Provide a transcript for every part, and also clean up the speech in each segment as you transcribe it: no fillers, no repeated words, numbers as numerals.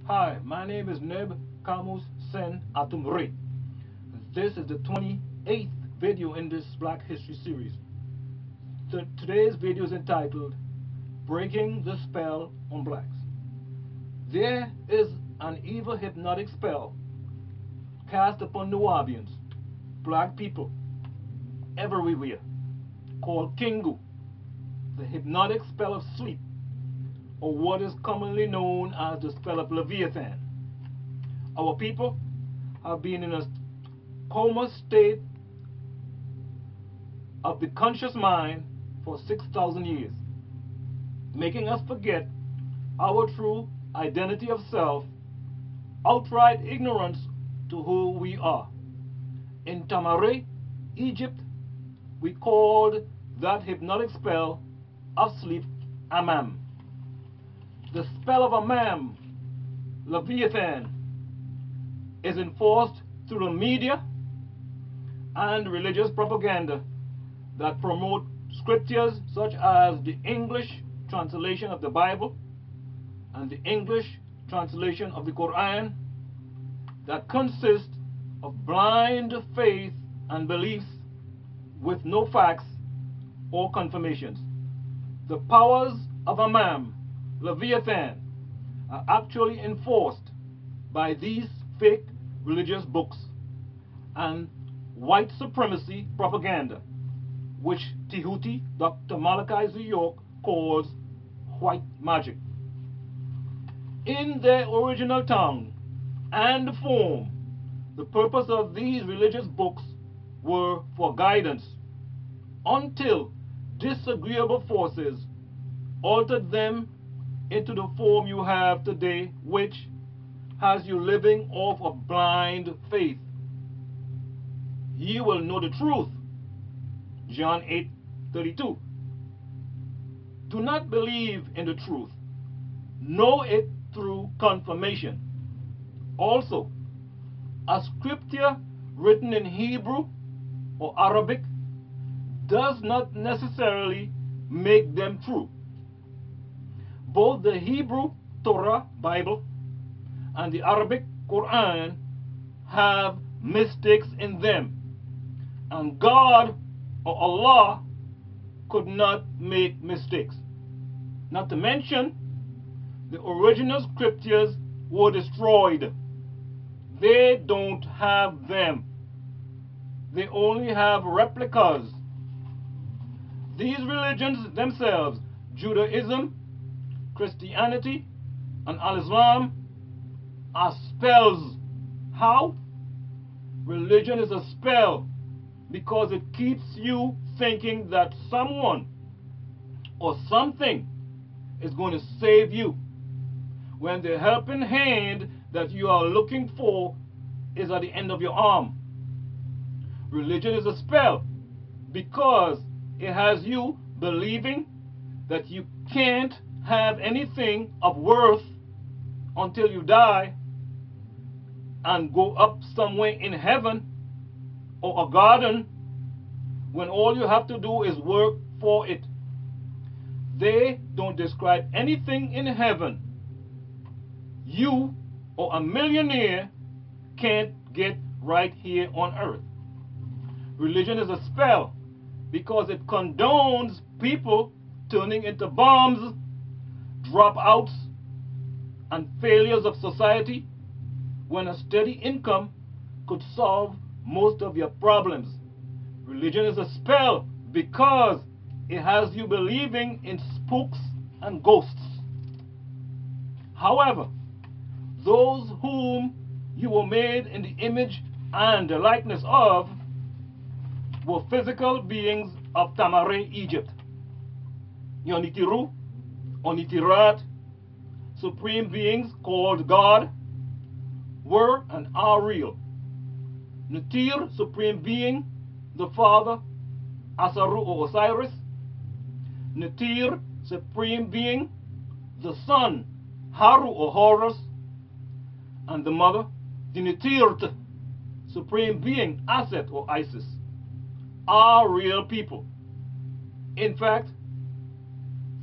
Hi, my name is Neb Camus Sen Atumre. This is the 28th video in this Black History series. Today's video is entitled Breaking the Spell on Blacks. There is an evil hypnotic spell cast upon Nuwaupians, black people, everywhere, called Kingu, the hypnotic spell of sleep, or what is commonly known as the spell of Leviathan. Our people have been in a coma state of the conscious mind for 6,000 years, making us forget our true identity of self, outright ignorance to who we are. In Tamare, Egypt, we called that hypnotic spell of sleep Amam. The spell of Amam, Leviathan, is enforced through the media and religious propaganda that promote scriptures such as the English translation of the Bible and the English translation of the Quran, that consist of blind faith and beliefs with no facts or confirmations. The powers of Amam, Leviathan, are actually enforced by these fake religious books and white supremacy propaganda, which Tehuti Dr. Malachi Z. York calls white magic. In their original tongue and form, the purpose of these religious books were for guidance, until disagreeable forces altered them into the form you have today, which has you living off of blind faith. Ye will know the truth. John 8:32. Do not believe in the truth. Know it through confirmation. Also, a scripture written in Hebrew or Arabic does not necessarily make them true. Both the Hebrew Torah Bible and the Arabic Quran have mistakes in them, and God or Allah could not make mistakes. Not to mention, the original scriptures were destroyed. They don't have them. They only have replicas. These religions themselves, Judaism, Christianity, and Al-Islam, are spells. How? Religion is a spell because it keeps you thinking that someone or something is going to save you, when the helping hand that you are looking for is at the end of your arm. Religion is a spell because it has you believing that you can't have anything of worth until you die and go up somewhere in heaven or a garden, when all you have to do is work for it. They don't describe anything in heaven you or a millionaire can't get right here on earth. Religion is a spell because it condones people turning into bombs, dropouts, and failures of society, when a steady income could solve most of your problems. Religion is a spell because it has you believing in spooks and ghosts. However, those whom you were made in the image and the likeness of were physical beings of Tamare, Egypt. Yonitiru, Onitirat, supreme beings called God, were and are real. Nutir, supreme being, the father, Asaru or Osiris. Nutir, supreme being, the son, Haru or Horus. And the mother, the Nutirt, supreme being, Aset or Isis, are real people. In fact,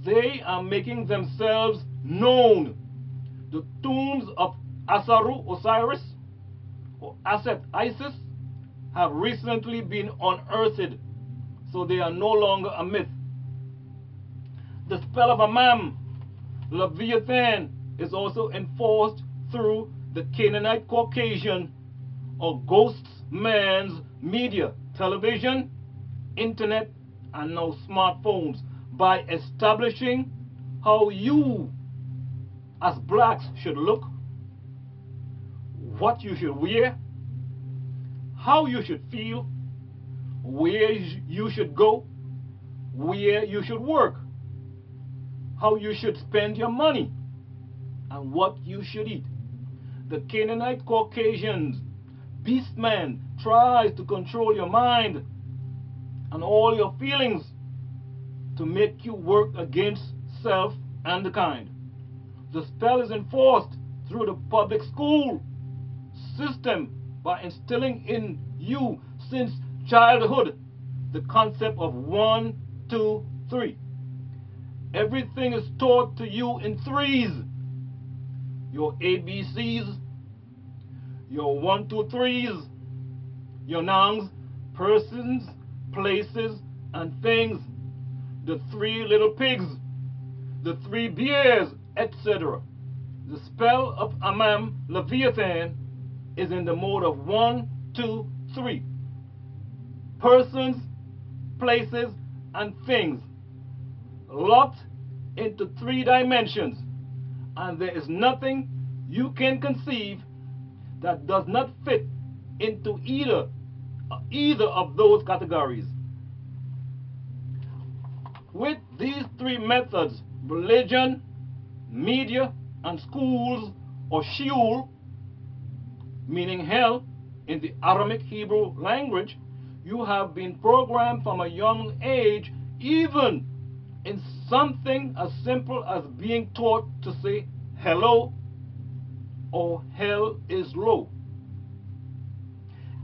they are making themselves known The tombs of Asaru Osiris or Aset Isis have recently been unearthed, so they are no longer a myth. The spell of Amam, Leviathan, is also enforced through the Canaanite Caucasian or ghosts man's media, television, internet, and now smartphones, by establishing how you as blacks should look, what you should wear, how you should feel, where you should go, where you should work, how you should spend your money, and what you should eat. The Canaanite Caucasians, Beastman, tries to control your mind and all your feelings to make you work against self and the kind. The spell is enforced through the public school system by instilling in you since childhood the concept of 1, 2, 3. Everything is taught to you in threes. Your ABCs, your 1, 2, 3s, your nouns, persons, places, and things, the 3 little pigs, the 3 bears, etc. The spell of Amam Leviathan is in the mode of 1, 2, 3. Persons, places, and things, locked into 3 dimensions, and there is nothing you can conceive that does not fit into either of those categories. With these 3 methods, religion, media, and schools, or Sheol, meaning hell in the Aramaic Hebrew language, you have been programmed from a young age, even in something as simple as being taught to say hello or hell is low.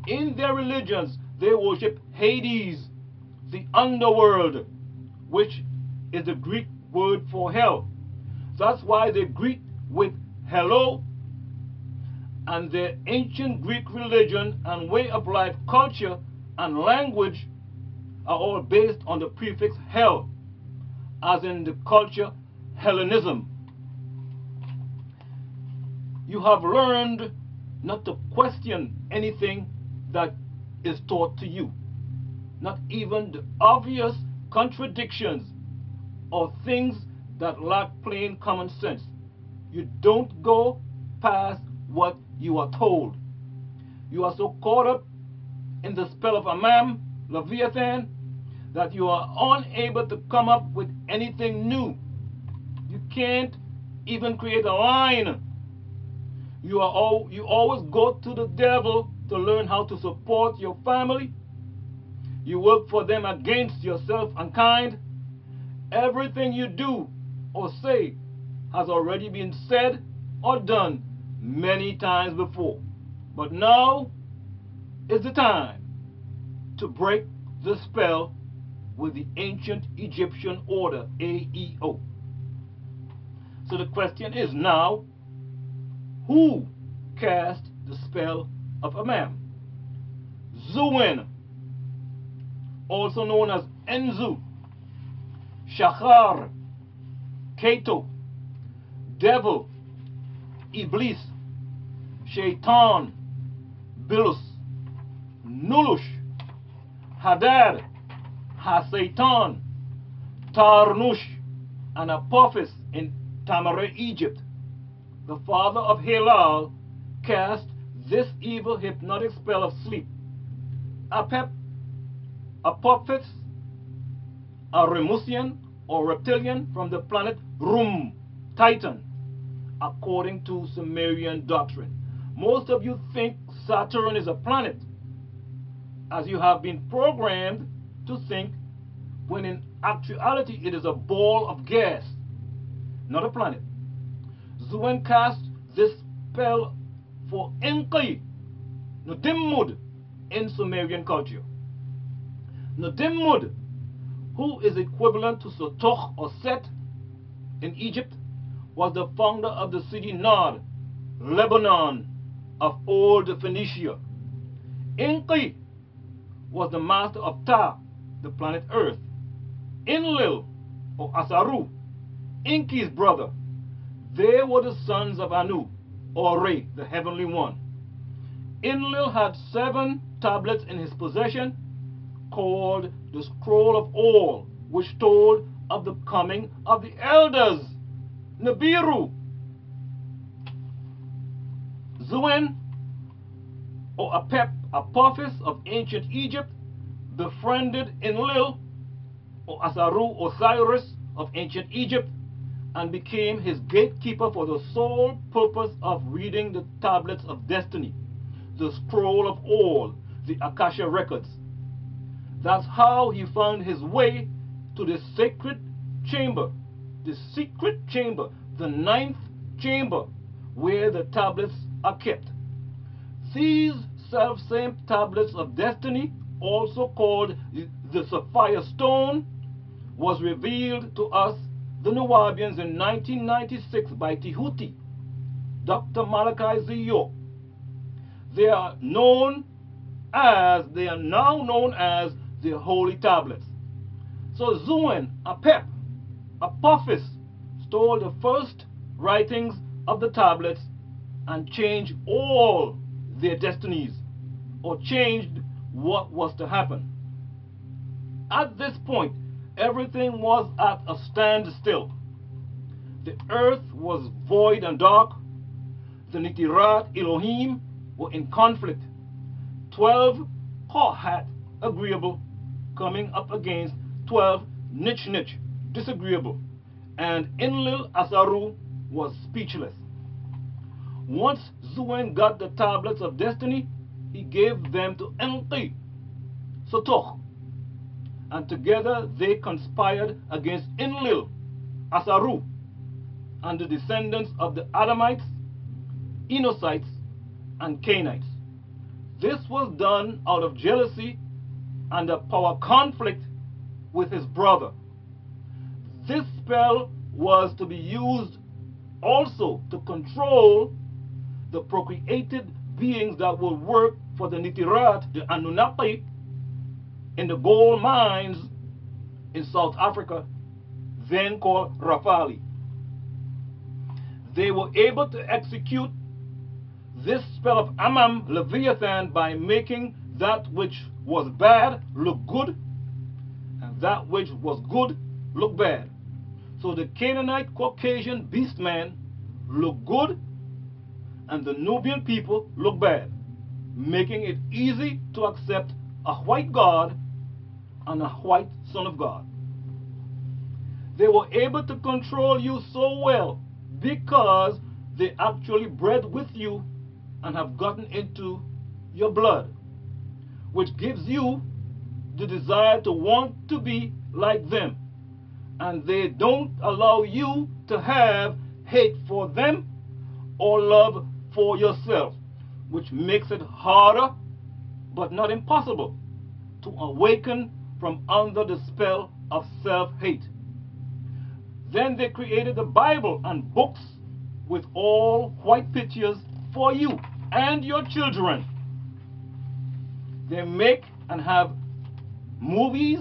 In their religions, they worship Hades, the underworld, which is the Greek word for hell. That's why they greet with hello, and their ancient Greek religion and way of life, culture, and language are all based on the prefix hell, as in the culture Hellenism. You have learned not to question anything that is taught to you, not even the obvious contradictions or things that lack plain common sense. You don't go past what you are told. You are so caught up in the spell of Amam, Leviathan, that you are unable to come up with anything new. You can't even create a line. You always go to the devil to learn how to support your family. You work for them against yourself and kind. Everything you do or say has already been said or done many times before. But now is the time to break the spell with the ancient Egyptian order, AEO. So the question is now, who cast the spell of Amam? Zuin, also known as Enzu, Shachar, Keto, Devil, Iblis, Shaitan, Bilus, Nulush, Hadad, Hasatan, Tarnush, and Apophis in Tamare, Egypt. The father of Halal cast this evil hypnotic spell of sleep. Apophis, a Remusian or reptilian from the planet Rum, Titan, according to Sumerian doctrine. Most of you think Saturn is a planet, as you have been programmed to think, when in actuality it is a ball of gas, not a planet. Zuen cast this spell for Enki, Nudimmud, in Sumerian culture. Nudimmud, who is equivalent to Sotoch or Set in Egypt, was the founder of the city Nod, Lebanon, of old Phoenicia. Enki was the master of Ta, the planet Earth. Enlil, or Asaru, Enki's brother, they were the sons of Anu, or Re, the heavenly one. Enlil had 7 tablets in his possession called the Scroll of All, which told of the coming of the elders, Nibiru. Zuen, or Apep, Apophis of ancient Egypt, befriended Enlil, or Asaru Osiris of ancient Egypt, and became his gatekeeper for the sole purpose of reading the tablets of destiny, the scroll of all, the Akasha records. That's how he found his way to the sacred chamber, the secret chamber, the 9th chamber, where the tablets are kept. These self-same tablets of destiny, also called the Sapphire Stone, was revealed to us, the Nuwaupians, in 1996 by Tehuti, Dr. Malachi Z. York. They are now known as the Holy Tablets. So Zuen, Apep, Apophis, stole the first writings of the tablets and changed all their destinies, or changed what was to happen. At this point, everything was at a standstill. The earth was void and dark. The Nitirat Elohim were in conflict. 12 Kohat, agreeable, coming up against 12 Nich, disagreeable. And Enlil Asaru was speechless. Once Zuen got the tablets of destiny, he gave them to Enki, Sotoch, and together they conspired against Enlil, Asaru, and the descendants of the Adamites, Enosites, and Canaanites. This was done out of jealousy and a power conflict with his brother. This spell was to be used also to control the procreated beings that will work for the Nitirat, the Anunnaki, in the gold mines in South Africa, then called Rafali. They were able to execute this spell of Leviathan by making that which was bad look good, and that which was good look bad. So the Canaanite Caucasian beastman looked good, and the Nubian people look bad, making it easy to accept a white God and a white Son of God. They were able to control you so well because they actually bred with you and have gotten into your blood, which gives you the desire to want to be like them. And they don't allow you to have hate for them or love for yourself, which makes it harder, but not impossible, to awaken from under the spell of self-hate. Then they created the Bible and books with all white pictures for you and your children. They make and have movies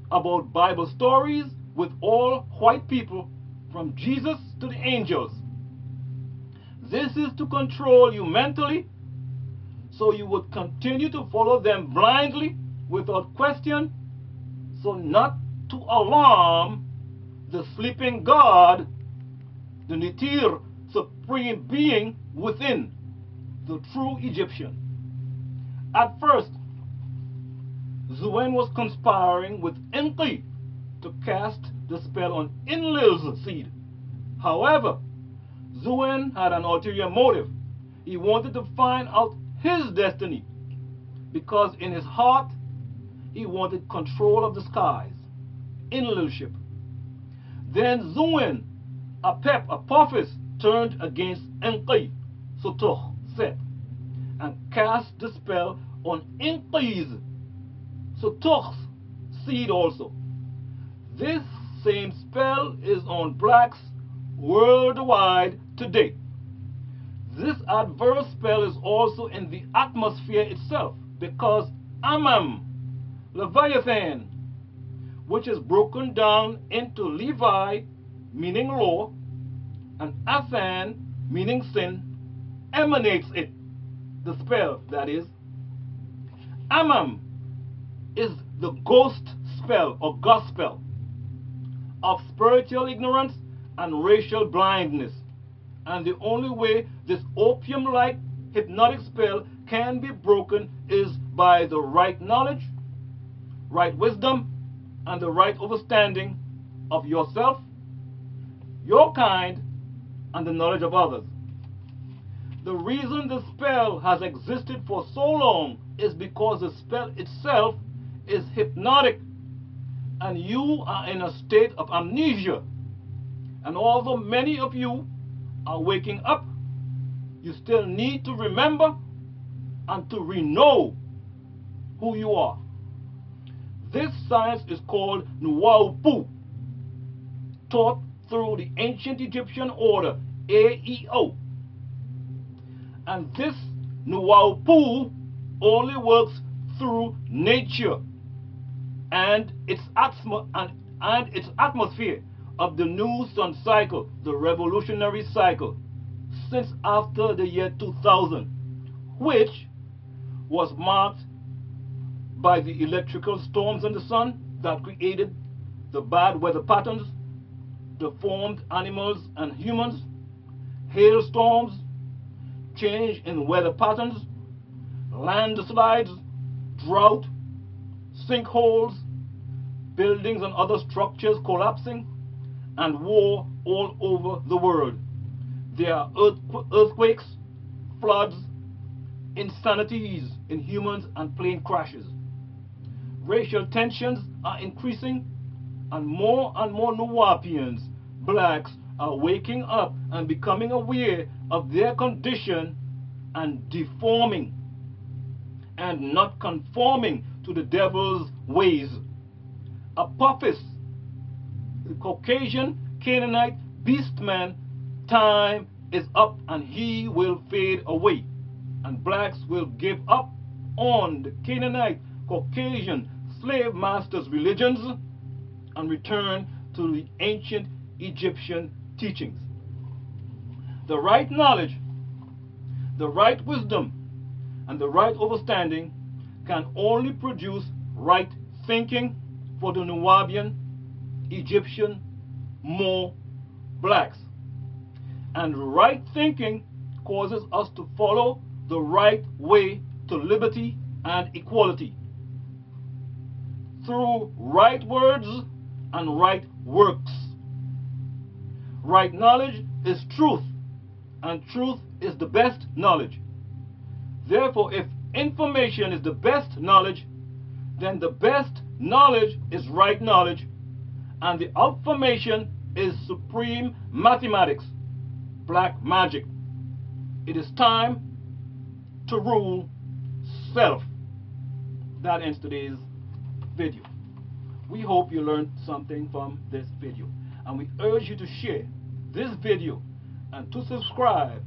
about Bible stories with all white people, from Jesus to the angels. This is to control you mentally, so you would continue to follow them blindly without question, so not to alarm the sleeping God, the Nitir, supreme being within, the true Egyptian. At first, Zuen was conspiring with Enki to cast the spell on Enlil's seed. However, Zuen had an ulterior motive. He wanted to find out his destiny, because in his heart he wanted control of the skies, Enlilship. Then Zuen, Apophis, turned against Enki, Sotoch, Set, and cast the spell on Enki's, Sotoch's seed also. This same spell is on blacks, worldwide today. This adverse spell is also in the atmosphere itself, because Amam, Leviathan, which is broken down into Levi, meaning law, and Athan, meaning sin, emanates it, the spell, that is. Amam is the ghost spell or gospel of spiritual ignorance and racial blindness. And the only way this opium-like hypnotic spell can be broken is by the right knowledge, right wisdom, and the right understanding of yourself, your kind, and the knowledge of others. The reason the spell has existed for so long is because the spell itself is hypnotic, and you are in a state of amnesia. And although many of you are waking up, you still need to remember and to re-know who you are. This science is called Nuwaupu, taught through the ancient Egyptian order AEO. And this Nuwaupu only works through nature and its atmosphere of the new sun cycle, the revolutionary cycle, since after the year 2000, which was marked by the electrical storms in the sun that created the bad weather patterns, deformed animals and humans, hailstorms, change in weather patterns, landslides, drought, sinkholes, buildings and other structures collapsing, and war all over the world. There are earthquakes, floods, insanities in humans, and plane crashes. Racial tensions are increasing, and more Nuwaupians, blacks, are waking up and becoming aware of their condition and deforming and not conforming to the devil's ways. Apophis, the Caucasian Canaanite beastman, time is up and he will fade away, and blacks will give up on the Canaanite Caucasian slave masters' religions and return to the ancient Egyptian teachings. The right knowledge, the right wisdom, and the right understanding can only produce right thinking for the Nuwaubian, Egyptian, Mo, blacks. And right thinking causes us to follow the right way to liberty and equality through right words and right works. Right knowledge is truth, and truth is the best knowledge. Therefore, if information is the best knowledge, then the best knowledge is right knowledge, and the information is supreme mathematics, black magic. It is time to rule self. That ends today's video. We hope you learned something from this video, and we urge you to share this video and to subscribe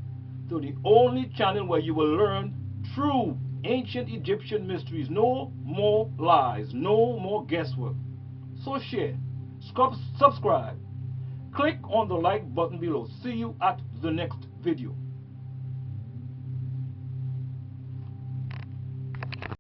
to the only channel where you will learn true ancient Egyptian mysteries. No more lies, no more guesswork. So share, subscribe, click on the like button below. See you at the next video.